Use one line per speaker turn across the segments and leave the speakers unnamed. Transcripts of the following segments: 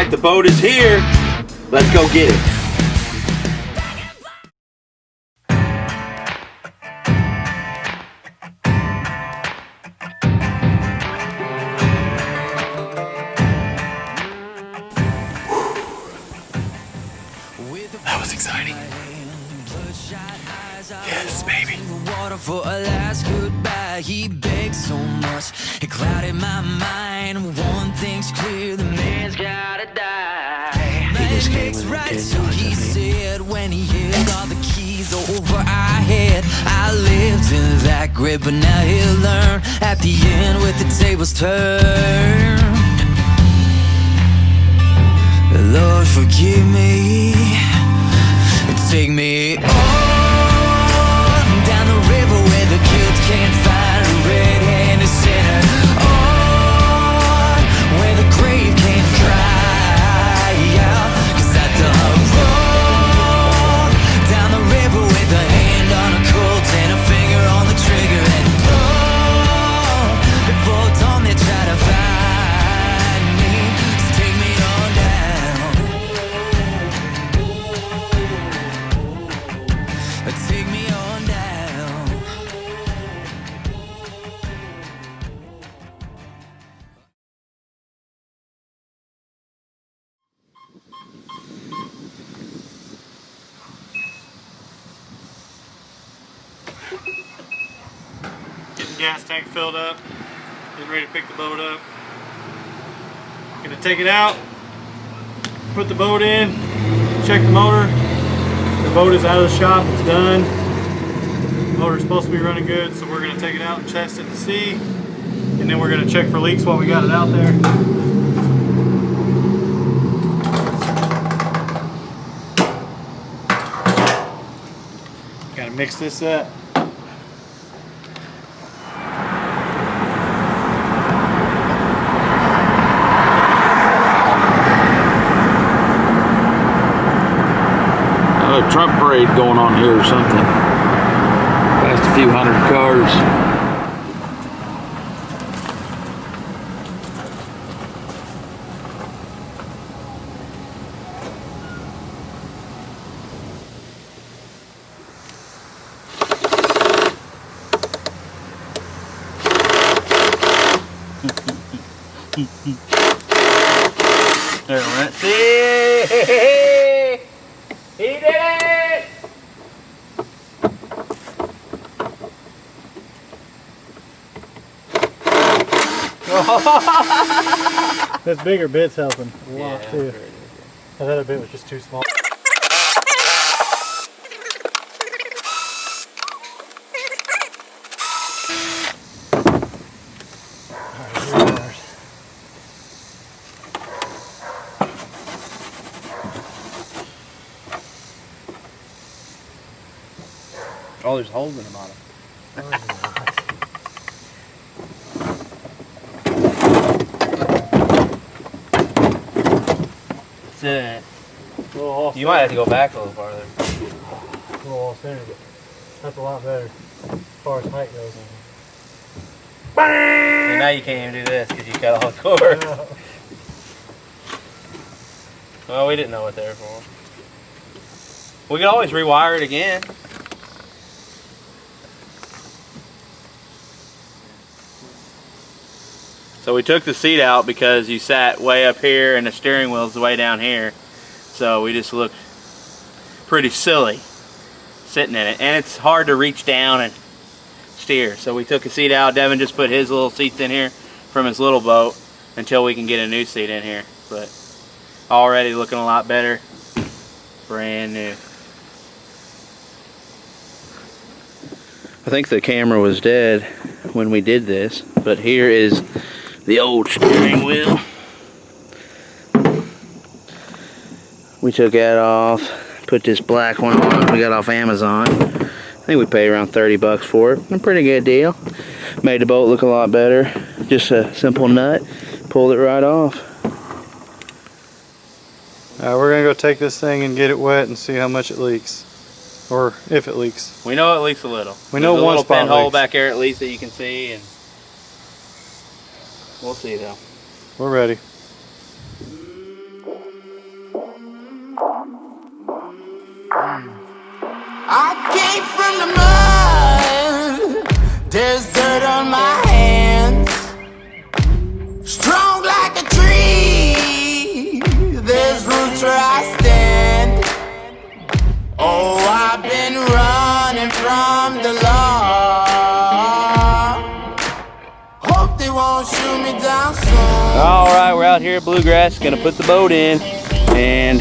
right, the boat is here. Let's go get it. That was exciting. Yes, baby. For a last goodbye, he begged so much, it clouded my mind. One thing's clear, the man's gotta die. He just came with right, so he said when he held all the keys over our head. I lived in that grip, but now he'll learn at the end with the tables turned. Lord, forgive me, take me on. The guilt can't find a red-handed sinner. On where the grave can't dry out. 'Cause I done wrong down the river with a hand on a Colt and a finger on the trigger. And long before dawn they try to find me. So take me on down. Take me on down.
Getting gas tank filled up, getting ready to pick the boat up. Gonna take it out, put the boat in, check the motor. The boat is out of the shop, it's done. The motor's supposed to be running good, so we're gonna take it out and test it and see. And then we're gonna check for leaks while we got it out there. Gotta mix this up.
A Trump parade going on here or something. Past a few hundred cars.
There it went. See? He did it!
This bigger bit's helping a lot too.
Sure.
That other bit was just too small.
Oh, there's holes in the bottom. That's it. You might have to go back a little farther.
A little off center, but that's a lot better as far as height goes.
And now you can't even do this because you cut all the cord.
No.
Well, we didn't know what they were for. We can always rewire it again. So we took the seat out because you sat way up here and the steering wheel's way down here. So we just look pretty silly sitting in it. And it's hard to reach down and steer. So we took a seat out. Devin just put his little seats in here from his little boat until we can get a new seat in here. But already looking a lot better. Brand new. I think the camera was dead when we did this, but here is the old steering wheel. We took that off, put this black one on we got off Amazon. I think we paid around 30 bucks for it. A pretty good deal. Made the boat look a lot better. Just a simple nut, pulled it right off.
We're gonna go take this thing and get it wet and see how much it leaks. Or if it leaks.
We know it leaks a little.
We know
There's
one
a little
spot
pinhole
leaks.
back here at least that you can see, and we'll see though.
We're ready.
came from the mud. There's dirt on my hands. Strong like a tree. There's roots where I stand. Oh, I've been running from the law. Hope they won't shoot me down soon.
All right, we're out here at Bluegrass, gonna put the boat in, and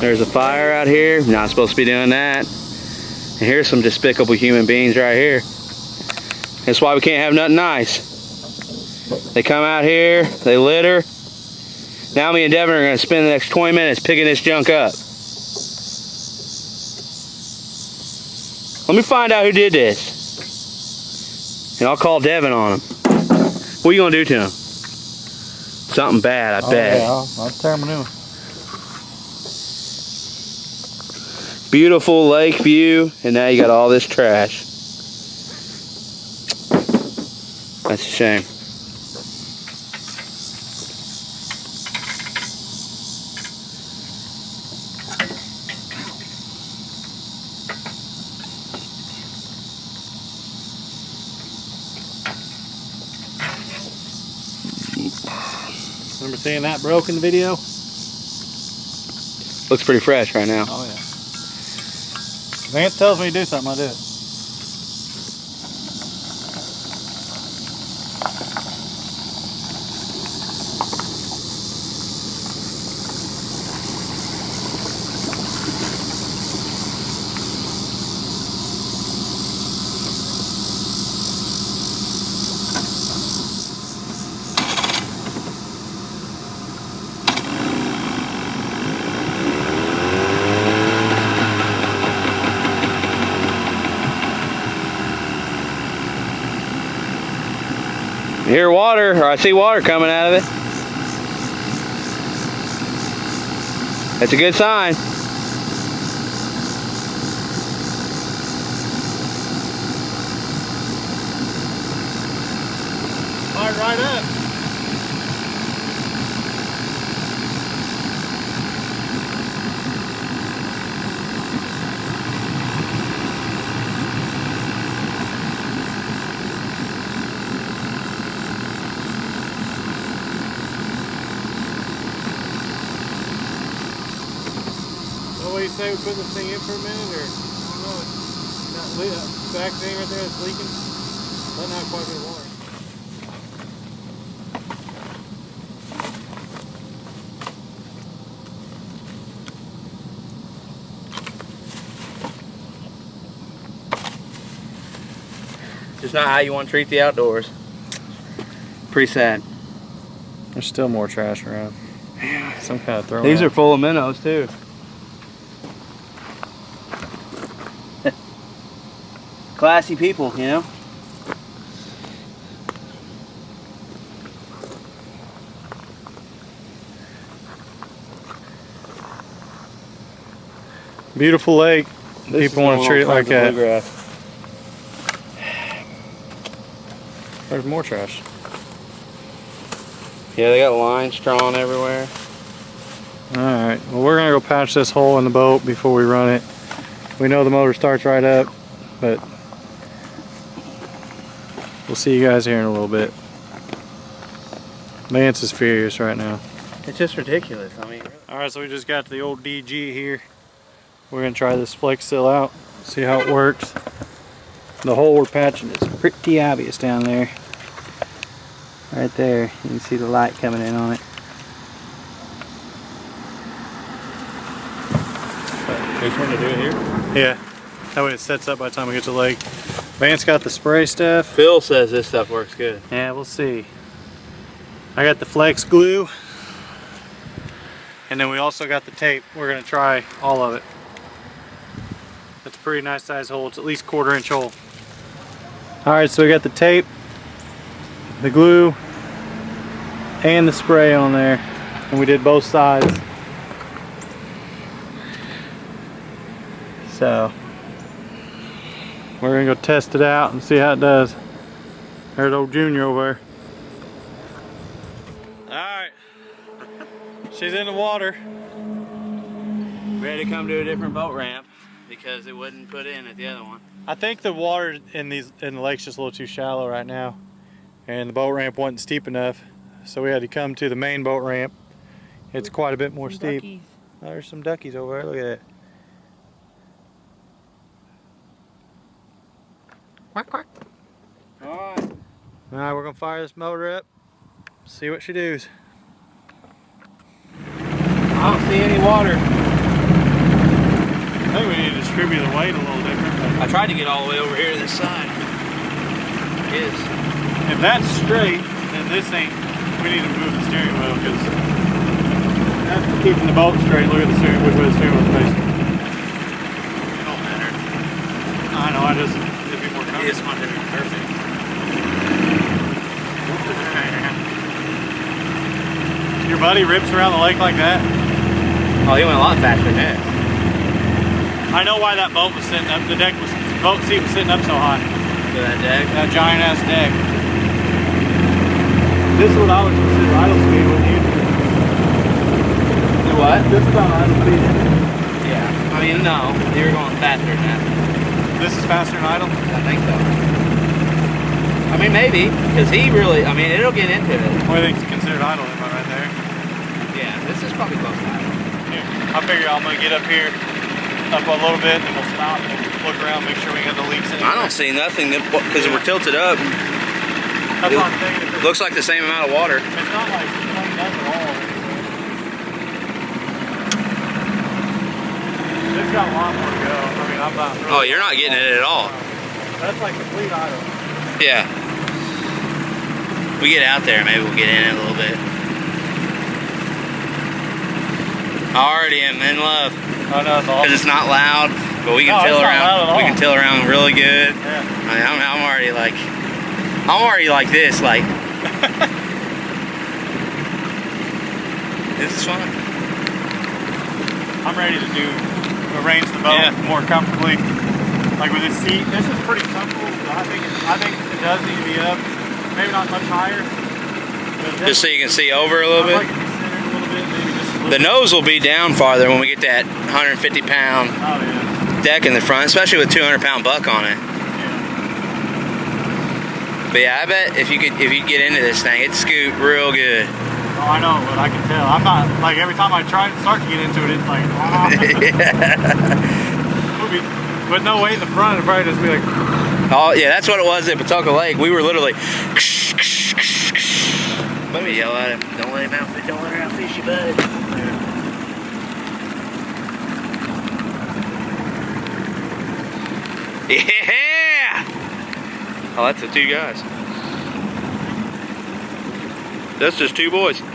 there's a fire out here. Not supposed to be doing that. And here's some despicable human beings right here. That's why we can't have nothing nice. They come out here, they litter. Now me and Devin are gonna spend the next 20 minutes picking this junk up. Let me find out who did this. And I'll call Devin on him. What are you gonna do to him? Something bad, I bet.
Yeah, I'll tear them new.
Beautiful lake view, and now you got all this trash. That's a shame.
Remember seeing that broke in the video?
Looks pretty fresh right now.
Oh yeah. Vance tells me to do something, I do it.
I hear water, or I see water coming out of it. That's a good sign.
Fire right up. What do you say we put this thing in for a minute, or I don't know, that back thing right there that's leaking, doesn't have quite a bit of water.
Just not how you want to treat the outdoors. Pretty sad.
There's still more trash around. Some kind of throw.
These are full of minnows too. Classy people, you know?
Beautiful lake. People want to treat it like that. There's more trash.
Yeah, they got lines drawn everywhere.
Alright, well we're gonna go patch this hole in the boat before we run it. We know the motor starts right up, but we'll see you guys here in a little bit. Vance is furious right now.
It's just ridiculous. I mean,
Alright, so we just got the old DG here. We're gonna try this flex seal out, see how it works. The hole we're patching is pretty obvious down there. Right there, you can see the light coming in on it.
Just want to do it here?
Yeah, that way it sets up by the time we get to the lake. Vance got the spray stuff.
Phil says this stuff works good.
Yeah, we'll see. I got the flex glue. And then we also got the tape. We're gonna try all of it. That's a pretty nice size hole. It's at least 1/4 inch hole. Alright, so we got the tape, the glue, and the spray on there. And we did both sides. So we're gonna go test it out and see how it does. There's old Junior over there. Alright. She's in the water.
Ready to come to a different boat ramp. because it wouldn't put in at the other one.
I think the water in the lake's just a little too shallow right now, and the boat ramp wasn't steep enough, so we had to come to the main boat ramp. It's quite a bit more steep.
Duckies.
Oh, there's some duckies over there. Look at that. Quack quack.
All right.
All right, we're gonna fire this motor up. See what she does.
I don't see any water.
I think we need to distribute the weight a little different.
I tried to get all the way over here to this side. It is.
If that's straight, then this ain't. We need to move the steering wheel because that's keeping the boat straight. Look at the steering wheel, where the steering wheel's facing.
It don't matter.
I know. I just it'd be more comfortable.
This one did it perfect.
Your buddy rips around the lake like that.
Oh, he went a lot faster than that.
I know why that boat was sitting up. The boat seat was sitting up so high.
To that deck.
That giant ass deck. This is what I would consider idle speed, wouldn't you?
Do what?
This is about idle speed.
Yeah. I mean, no. You were going faster than that.
This is faster than idle?
I think so. I mean, maybe. Because he really, I mean, it'll get into it.
What do you think is considered idle? Am I right there?
Yeah, this is probably close to idle.
Here. I figure I'm going to get up here, up a little bit, and we'll stop and look around, make sure we got the leaks in it.
I don't see nothing because we're tilted up.
That's what I'm thinking.
Looks like the same amount of water.
It's not like cleaned up at all. It's got a lot more to go. I mean, I'm not really.
Oh, you're not getting it at all.
That's like complete idle.
Yeah. We get out there, maybe we'll get in it a little bit. I already am in love.
I know, it's awesome.
Because it's not loud, but we can tilt around. We can tilt around really good.
Yeah.
I mean, I'm already like this, like. This is fun.
I'm ready to arrange the boat more comfortably. Like with this seat, this is pretty comfortable. But I think it does need to be up. Maybe not much higher.
Just so you can see over a little
I'd
bit.
like it to be centered a little bit, maybe just a little
The nose will be down farther when we get that 150-pound
Oh yeah.
deck in the front, especially with 200-pound buck on it.
Yeah.
But yeah, I bet if you get into this thing, it'd scoot real good.
Oh, I know, but I can tell. I'm not like every time I try to start to get into it, it's like. But no weight in the front, it'd probably just be like.
Oh yeah, that's what it was at Pawtucket Lake. We were literally. Let me yell at him. Don't let him outfish. Don't let her outfish you, bud. Yeah! Oh, that's the two guys. That's just two boys. Yeah.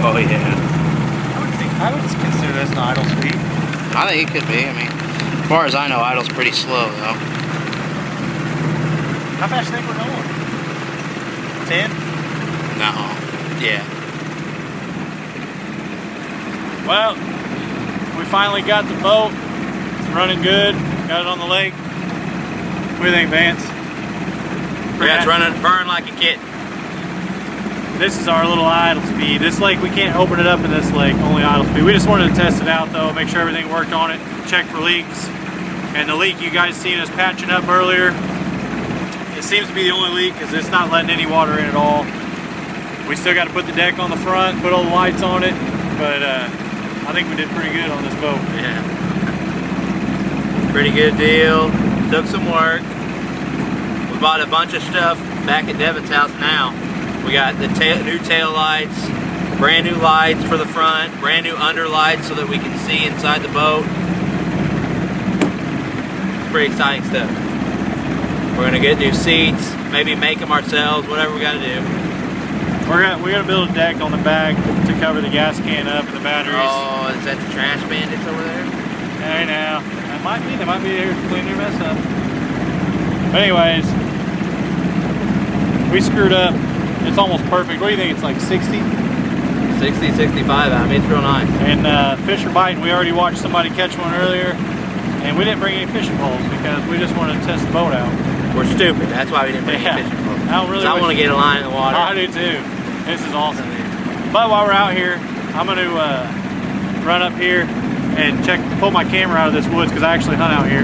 Oh yeah.
I would consider this an idle speed.
I think it could be. I mean, as far as I know, idle's pretty slow though.
How fast do you think we're going? 10?
No. Yeah.
Well, we finally got the boat. It's running good. Got it on the lake. What do you think, Vance?
Yeah, it's burning like a kitten.
This is our little idle speed. This lake, we can't open it up in this lake, only idle speed. We just wanted to test it out though, make sure everything worked on it, check for leaks. And the leak you guys seen us patching up earlier, it seems to be the only leak because it's not letting any water in at all. We still got to put the deck on the front, put all the lights on it, but I think we did pretty good on this boat.
Yeah. Pretty good deal. Took some work. We bought a bunch of stuff back at Devin's house now. We got the new tail lights, brand new lights for the front, brand new under lights so that we can see inside the boat. Pretty exciting stuff. We're gonna get new seats, maybe make them ourselves, whatever we gotta do.
We're gonna build a deck on the back to cover the gas can up and the batteries.
Oh, is that the trash bandits over there?
Hey now, that might be. They might be here to clean their mess up. But anyways, we screwed up. It's almost perfect. What do you think? It's like 60?
60, 65 out. I mean, it's real nice.
And fish are biting. We already watched somebody catch one earlier, and we didn't bring any fishing poles because we just wanted to test the boat out.
We're stupid. That's why we didn't bring any fishing poles.
I don't really.
I want to get a line in the water.
I do too. This is awesome. But while we're out here, I'm going to run up here and pull my camera out of this woods because I actually hunt out here.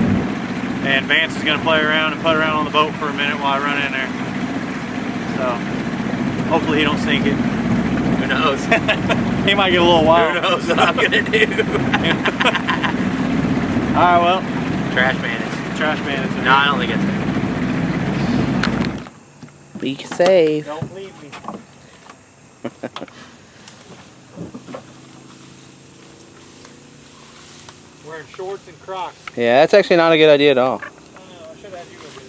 And Vance is going to play around and putt around on the boat for a minute while I run in there. So hopefully he don't sink it.
Who knows?
He might get a little wild.
Who knows what I'm gonna do?
Alright, well.
Trash bandits.
Trash bandits.
No, I don't think it's there. Be safe.
Don't leave me. Wearing shorts and Crocs.
Yeah, that's actually not a good idea at all.
I know, I should have you go do it.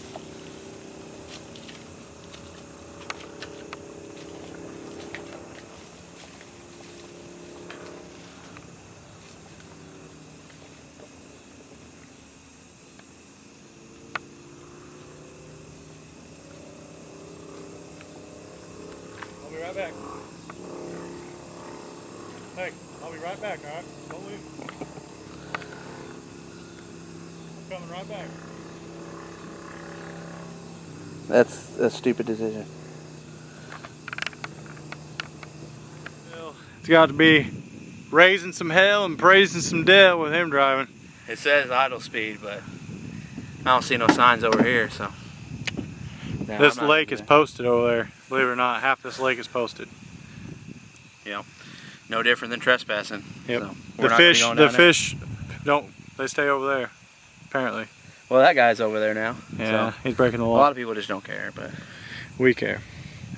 I'll be right back. Hey, I'll be right back, alright? Don't leave. Coming right back.
That's a stupid decision.
Well, it's got to be raising some hell and praising some death with him driving.
It says idle speed, but I don't see no signs over here, so. No,
This lake is posted over there. Believe it or not, half this lake is posted.
Yeah. No different than trespassing.
Yep.
So
The fish don't, they stay over there, apparently.
Well, that guy's over there now.
Yeah,
So
he's breaking the
a
law.
lot of people just don't care, but
We care.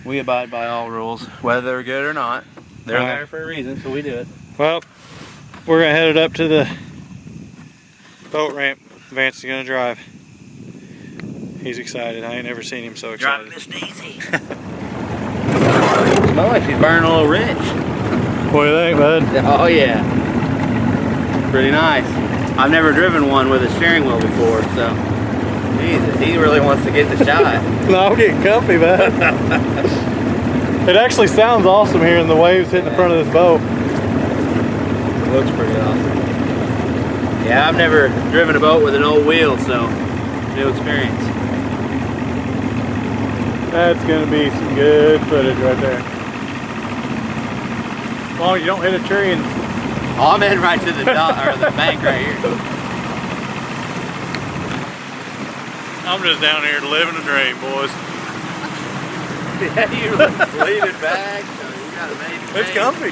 we abide by all rules, whether they're good or not. They're
Right.
there for a reason, so we do it.
Well, we're gonna head it up to the boat ramp. Vance is gonna drive. He's excited. I ain't never seen him so excited.
Driving this easy. Smells like she's burning a little rich.
What do you think, bud?
Oh yeah. Pretty nice. I've never driven one with a steering wheel before, so Jesus, he really wants to get the shot.
No, I'm getting comfy, man. It actually sounds awesome hearing the waves hitting the front of this boat.
It looks pretty awesome. Yeah, I've never driven a boat with an old wheel, so new experience.
That's gonna be some good footage right there. As long as you don't hit a tree and
Oh, I'm heading right to the the bank right here.
I'm just down here living a dream, boys.
Yeah, you leaning back. So you got a amazing
It's comfy.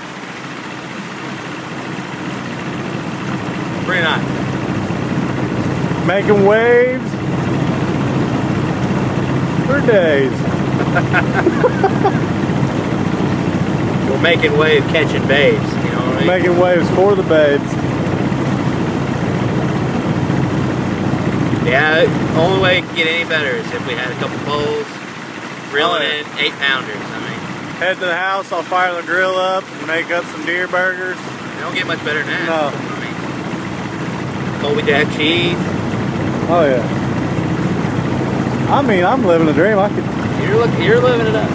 Pretty nice.
Making waves for days.
We're making wave catching babes, you know what I mean?
Making waves for the babes.
Yeah, the only way it can get any better is if we had a couple poles, reeling in 8-pounders. I mean,
Head to the house, I'll fire the grill up and make up some deer burgers.
they don't get much better than that.
No.
I mean, Colby Jack cheese.
Oh yeah. I mean, I'm living a dream. I could.
You're living it up.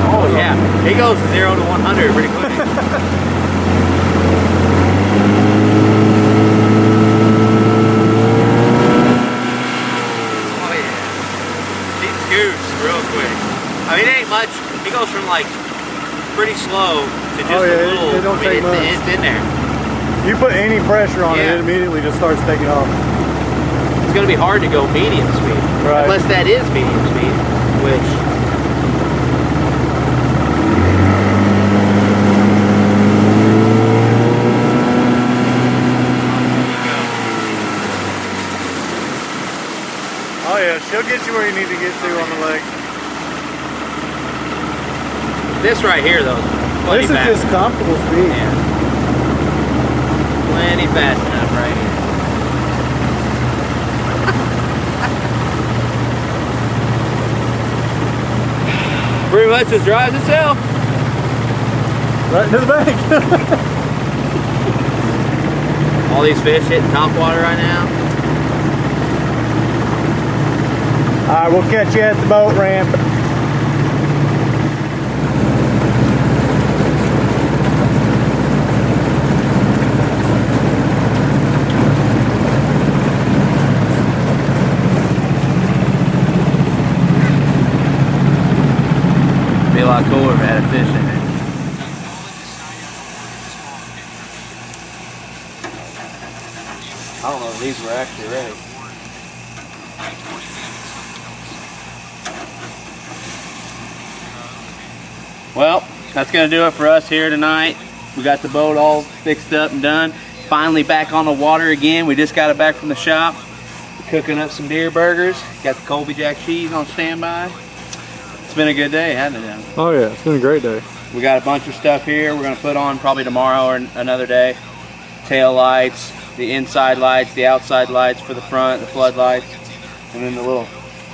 Oh yeah, he goes 0 to 100 pretty quick. Oh yeah, he scoots real quick. I mean, it ain't much. He goes from like pretty slow to just
Oh, yeah,
a little.
it don't take much.
It's in there.
You put any pressure on
Yeah.
it immediately just starts taking off.
It's gonna be hard to go medium speed,
Right.
unless that is medium speed, which.
Oh yeah, she'll get you where you need to get to on the lake.
This right here though, plenty
This is
fast.
just comfortable speed.
Yeah. Plenty fast enough right here. Pretty much just drives itself.
Right into the bank.
All these fish hitting top water right now.
Alright, we'll catch you at the boat ramp.
Be a lot cooler if I had a fish in it. I don't know if these were actually ready. Well, that's gonna do it for us here tonight. We got the boat all fixed up and done. Finally back on the water again. We just got it back from the shop. We're cooking up some deer burgers. Got the Colby Jack cheese on standby. It's been a good day, hasn't it, Dan?
Oh yeah, it's been a great day.
We got a bunch of stuff here we're gonna put on probably tomorrow or another day. Tail lights, the inside lights, the outside lights for the front, the floodlights, and then the little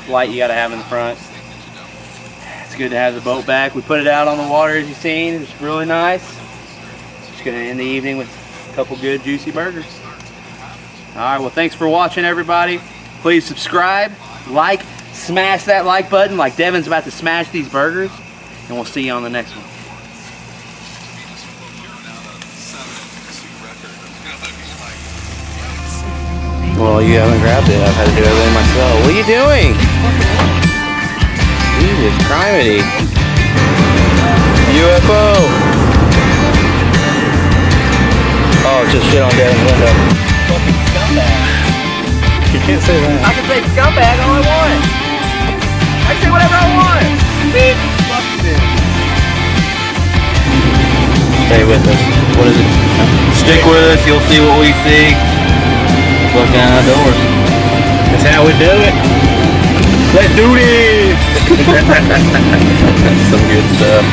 light you gotta have in the front. It's good to have the boat back. We put it out on the water as you've seen. It's really nice. Just gonna end the evening with a couple good juicy burgers. All right, well thanks for watching everybody. Please subscribe, like, smash that like button like Devin's about to smash these burgers, and we'll see you on the next one. Well, you haven't grabbed it. I've had to do everything myself. What are you doing? Jesus, criminy. UFO. Oh, it's just shit on Devin's window. Fucking scumbag.
You can't say that.
I can say scumbag all I want. I can say whatever I want. Beep. Fuck this. Stay with us. What is it? Stick with us. You'll see what we see. Look down the doors. That's how we do it. Let's do this. Some good stuff.